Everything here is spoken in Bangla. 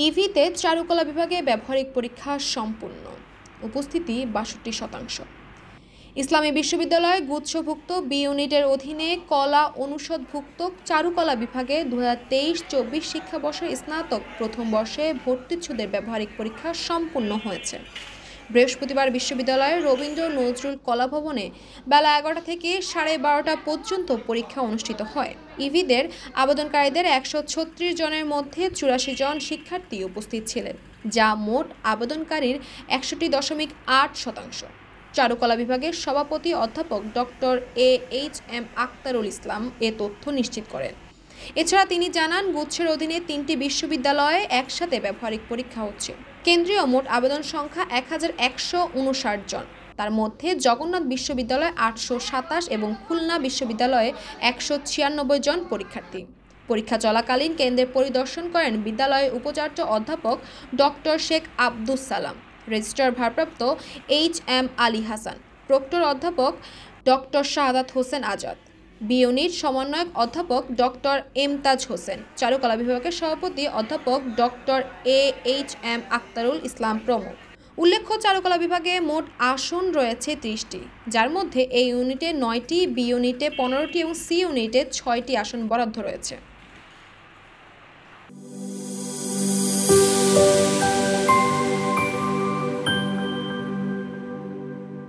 ইভিতে চারুকলা বিভাগে ব্যবহারিক পরীক্ষা সম্পূর্ণ। উপস্থিতি ৬২%। ইসলামী বিশ্ববিদ্যালয় গুচ্ছভুক্ত বি ইউনিটের অধীনে কলা অনুষদভুক্ত চারুকলা বিভাগে ২০২৩-২৪ শিক্ষাবর্ষে স্নাতক প্রথম বর্ষে ভর্তিচ্ছুদের ব্যবহারিক পরীক্ষা সম্পূর্ণ হয়েছে। বৃহস্পতিবার বিশ্ববিদ্যালয়ের রবীন্দ্র নজরুল কলাভবনে বেলা ১১টা থেকে ১২:৩০ পর্যন্ত পরীক্ষা অনুষ্ঠিত হয়। ইভিদের আবেদনকারীদের ১৩৬ জনের মধ্যে ৮৪ জন শিক্ষার্থী উপস্থিত ছিলেন, যা মোট আবেদনকারীর ৬১.৮%। চারুকলা বিভাগের সভাপতি অধ্যাপক ডক্টর AHM আখতারুল ইসলাম এ তথ্য নিশ্চিত করেন। এছাড়া তিনি জানান, গুচ্ছের অধীনে ৩টি বিশ্ববিদ্যালয়ে একসাথে ব্যবহারিক পরীক্ষা হচ্ছে। কেন্দ্রীয় মোট আবেদন সংখ্যা ১১৫৯ জন। তার মধ্যে জগন্নাথ বিশ্ববিদ্যালয়ে ৮২৭ এবং খুলনা বিশ্ববিদ্যালয়ে ১৯৬ জন পরীক্ষার্থী। পরীক্ষা চলাকালীন কেন্দ্রে পরিদর্শন করেন বিদ্যালয়ের উপাচার্য অধ্যাপক ডক্টর শেখ আব্দুস সালাম, রেজিস্ট্রার ভারপ্রাপ্ত HM আলী হাসান, প্রক্টর অধ্যাপক doctor Shahadat Hossain Azad, B unit সমন্বয়ক অধ্যাপক ডক্টর এমতাজ হোসেন, চারুকলা বিভাগের সভাপতি অধ্যাপক ডক্টর AHM আখতারুল ইসলাম প্রমুখ। উল্লেখ্য, চারুকলা বিভাগে মোট আসন রয়েছে ৩০টি, যার মধ্যে এ ইউনিটে ৯টি, বি ইউনিটে ১৫টি এবং সি ইউনিটে ৬টি আসন বরাদ্দ রয়েছে।